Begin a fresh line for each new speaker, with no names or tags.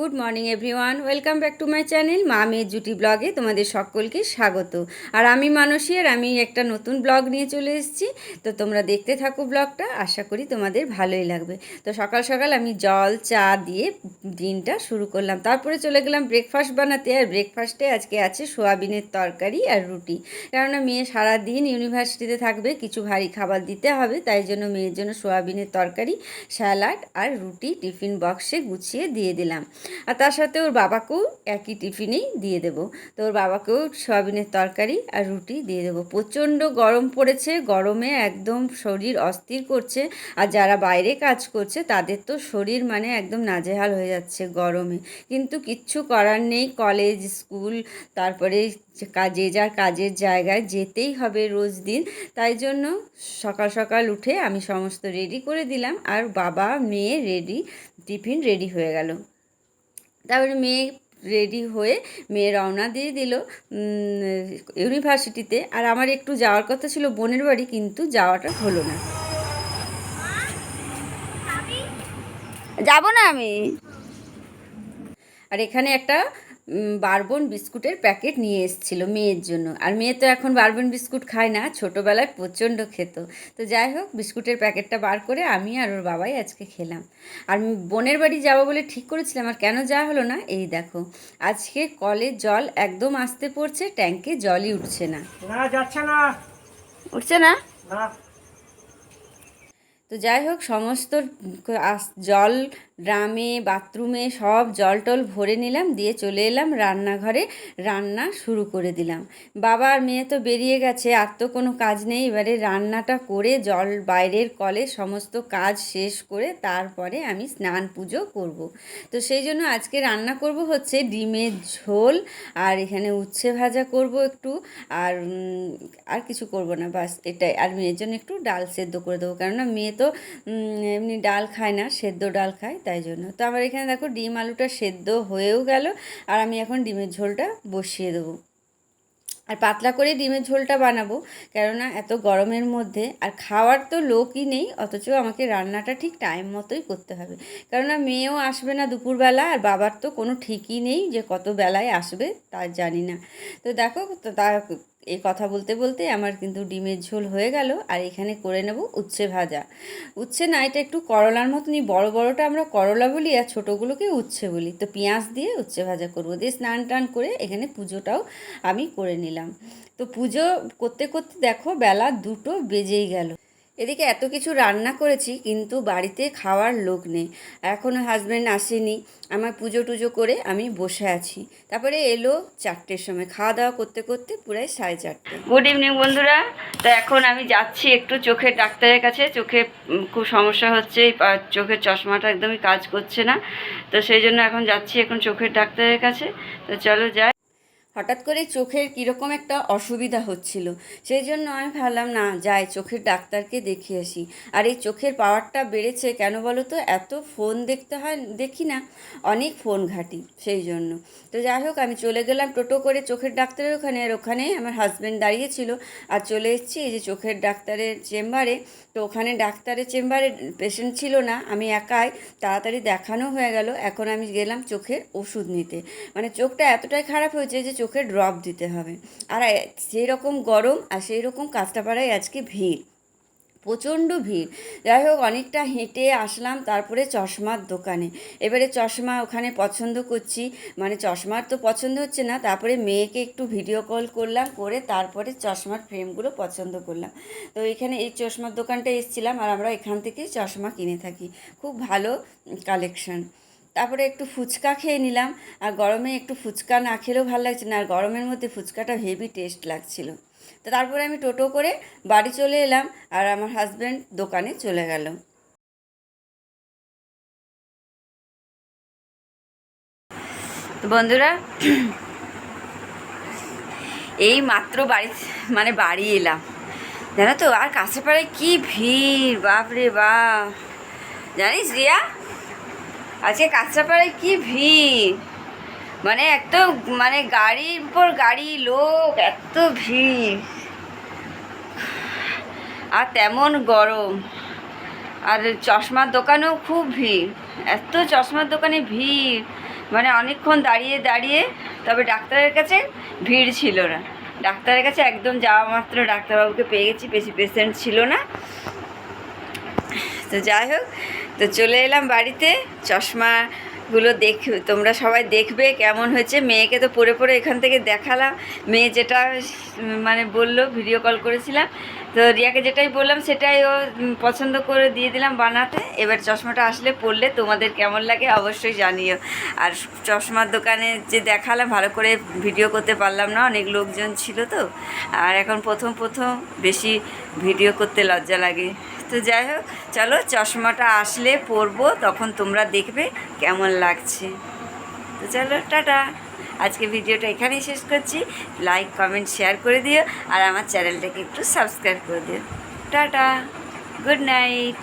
Good morning everyone, welcome back to my channel মা মেয়ের জুটি ব্লগে তোমাদের সকলকে স্বাগত। আর আমি মানসী, আর আমি একটা নতুন ব্লগ নিয়ে চলে এসেছি। তো তোমরা দেখতে থাকো ব্লগটা, আশা করি তোমাদের ভালোই লাগবে। তো সকাল সকাল আমি জল চা দিয়ে দিনটা শুরু করলাম, তারপরে চলে গেলাম ব্রেকফাস্ট বানাতে। আর ব্রেকফাস্টে আজকে আছে সোয়াবিনের তরকারি আর রুটি, কেননা মেয়ে সারাদিন ইউনিভার্সিটিতে থাকবে, কিছু ভারী খাবার দিতে হবে, তাই জন্য মেয়ের জন্য সোয়াবিনের তরকারি, স্যালাড আর রুটি টিফিন বক্সে গুছিয়ে দিয়ে দিলাম। আর তার সাথে ওর বাবাকেও একই টিফিনেই দিয়ে দেবো। তো ওর বাবাকেও সয়াবিনের তরকারি আর রুটি দিয়ে দেবো। প্রচণ্ড গরম পড়েছে, গরমে একদম শরীর অস্থির করছে। আর যারা বাইরে কাজ করছে তাদের তো শরীর মানে একদম নাজেহাল হয়ে যাচ্ছে গরমে। কিন্তু কিচ্ছু করার নেই, কলেজ স্কুল তারপরে যে যার কাজের জায়গায় যেতেই হবে রোজ দিন। তাই জন্য সকাল সকাল উঠে আমি সমস্ত রেডি করে দিলাম, আর বাবা মেয়ে টিফিন রেডি হয়ে গেল। তারপরে মেয়ে রওনা দিয়ে দিল ইউনিভার্সিটিতে। আর আমার একটু যাওয়ার কথা ছিল বোনের বাড়ি, কিন্তু যাওয়াটা হলো না। যাব না আমি। আর এখানে একটা বারবন বিস্কুটের প্যাকেট নিয়ে এসেছিলো মেয়ের জন্য। আর মেয়ে তো এখন বারবন বিস্কুট খায় না, ছোটোবেলায় প্রচণ্ড খেত। তো যাই হোক, বিস্কুটের প্যাকেটটা বার করে আমি আর ওর বাবাই আজকে খেলাম। আর বোনের বাড়ি যাবো বলে ঠিক করেছিলাম, আর কেন যাওয়া হলো না এই দেখো, আজকে কলের জল একদম আসতে পড়ছে, ট্যাঙ্কে জলই উঠছে না।
যাচ্ছে না,
উঠছে না। তো যাই হোক, সমস্ত জল ড্রামে বাথরুমে সব জল টল ভরে নিলাম, দিয়ে চলে এলাম রান্নাঘরে, রান্না শুরু করে দিলাম। বাবা আর মেয়ে তো বেরিয়ে গেছে, আর তো কোনো কাজ নেই। এবারে রান্নাটা করে বাইরের কলে সমস্ত কাজ শেষ করে তারপরে আমি স্নান পুজো করব। তো সেই জন্য আজকে রান্না করব হচ্ছে ডিমের ঝোল, আর এখানে উচ্ছে ভাজা করব একটু, আর আর কিছু করব না, বাস এটাই। আর মেয়ের জন্য একটু ডাল সেদ্ধ করে দেবো, কেননা মেয়ে তো এমনি ডাল খায় না, সেদ্ধ ডাল খায়, তাই জন্য। তো আমার এখানে দেখো ডিম আলুটা সেদ্ধ হয়েও গেল, আর আমি এখন ডিমের ঝোলটা বসিয়ে দেবো। আর পাতলা করে ডিমের ঝোলটা বানাবো, কেননা এত গরমের মধ্যে আর খাওয়ার তো লোকই নেই, অথচ আমাকে রান্নাটা ঠিক টাইম মতোই করতে হবে। কেননা মেয়েও আসবে না দুপুরবেলা, আর বাবার তো কোনো ঠিকই নেই যে কত বেলায় আসবে, তা জানি না। তো দেখো, এই কথা বলতে বলতে আমার কিন্তু ডিমের ঝোল হয়ে গেল। আর এখানে করে নেব উচ্ছে ভাজা। উচ্ছে না, এটা একটু করলার মতনই, বড় বড়টা আমরা করলা বলি, আর ছোটোগুলোকে উচ্ছে বলি। তো পেঁয়াজ দিয়ে উচ্ছে ভাজা করবো, দিয়ে স্নান টান করে এখানে পুজোটাও আমি করে নিলাম। তো পুজো করতে করতে দেখো বেলা 2টো বেজেই গেল। এদিকে এত কিছু রান্না করেছি, কিন্তু বাড়িতে খাওয়ার লোক নেই, এখনও হাজব্যান্ড আসেনি। আমার পুজো টুজো করে আমি বসে আছি। তারপরে এলো 4টের সময়, খাওয়া দাওয়া করতে করতে পুরাই 4:30। গুড ইভিনিং বন্ধুরা। তো এখন আমি যাচ্ছি একটু চোখের ডাক্তারের কাছে। চোখে খুব সমস্যা হচ্ছে, চোখের চশমাটা একদমই কাজ করছে না। তো সেই জন্য এখন যাচ্ছি চোখের ডাক্তারের কাছে। তো চলো যাই। হঠাৎ করে চোখের কীরকম একটা অসুবিধা হচ্ছিল, সেই জন্য আমি ভাবলাম না যাই, চোখের ডাক্তারকে দেখিয়ে আসি। আর এই চোখের পাওয়ারটা বেড়েছে কেন বলো তো, এত ফোন দেখতে হয়, দেখি না, অনেক ফোন ঘাঁটি, সেই জন্য। তো যাই হোক, আমি চলে গেলাম টোটো করে চোখের ডাক্তারের ওখানে, আর ওখানে আমার হাজব্যান্ড দাঁড়িয়েছিল। আর চলে এসেছি এই যে চোখের ডাক্তারের চেম্বারে। তো ওখানে ডাক্তারের চেম্বারে পেশেন্ট ছিল না, আমি একাই, তাড়াতাড়ি দেখানো হয়ে গেল। এখন আমি গেলাম চোখের ওষুধ নিতে, মানে চোখটা এতটাই খারাপ হয়েছে যে চোখে ড্রপ দিতে হবে। আর সেই রকম গরম, আর সেই রকম কাঁচরাপাড়ায় আজকে ভিড়, প্রচণ্ড ভিড়। যাই হোক, অনেকটা হেঁটে আসলাম তারপরে চশমার দোকানে। এবারে চশমা ওখানে পছন্দ করছি, মানে চশমার তো পছন্দ হচ্ছে না। তারপরে মেয়েকে একটু ভিডিও কল করলাম, করে তারপরে চশমার ফ্রেমগুলো পছন্দ করলাম। তো এখানে এই চশমার দোকানটা এসেছিলাম, আর আমরা এখান থেকে চশমা কিনে থাকি, খুব ভালো কালেকশন। তারপরে একটু ফুচকা খেয়ে নিলাম। আর গরমে একটু ফুচকা না খেলেও ভালো লাগছে না, আর গরমের মধ্যে ফুচকাটা হেভি টেস্ট লাগছিল। তো তারপরে আমি টোটো করে বাড়ি চলে এলাম, আর আমার হাজব্যান্ড দোকানে চলে গেল। তো বন্ধুরা, এই মাত্র বাড়ি এলাম, জানো তো। আর কাছেপাড়ায় কি ভিড়, বাপরে বাপ, জানিস রিয়া, আজকে কাঁচরাপাড়ায় কি ভিড়, মানে এত, মানে গাড়ির পর গাড়ি, লোক, এত ভিড়, আর তেমন গরম। আর চশমার দোকানেও খুব ভিড়, এত চশমার দোকানে ভিড়, মানে অনেকক্ষণ দাঁড়িয়ে দাঁড়িয়ে, তবে ডাক্তারের কাছে ভিড় ছিল না, ডাক্তারের কাছে একদম যাওয়া মাত্র ডাক্তারবাবুকে পেয়ে গেছি, বেশি পেশেন্ট ছিল না। তো যাই হোক, তো চলে এলাম বাড়িতে। চশমাগুলো তোমরা সবাই দেখবে কেমন হয়েছে। মেয়েকে তো পরে পরে এখান থেকে দেখালাম, মেয়ে যেটা মানে বললো, ভিডিও কল করেছিলাম, তো রিয়াকে যেটাই বললাম সেটাই ও পছন্দ করে দিয়ে দিলাম বানাতে। এবার চশমাটা আসলে পরলে তোমাদের কেমন লাগে অবশ্যই জানিও। আর চশমার দোকানে যে দেখালাম, ভালো করে ভিডিও করতে পারলাম না, অনেক লোকজন ছিল তো, আর এখন প্রথম বেশি ভিডিও করতে লজ্জা লাগে। তো যাই হোক, চলো চশমাটা আসলে পরবো, তখন তোমরা দেখবে কেমন লাগছে। তো চলো, টাটা। আজকে ভিডিওটা এখানেই শেষ করছি। লাইক, কমেন্ট, শেয়ার করে দিও, আর আমার চ্যানেলটাকে একটু সাবস্ক্রাইব করে দিও। Tata, good night.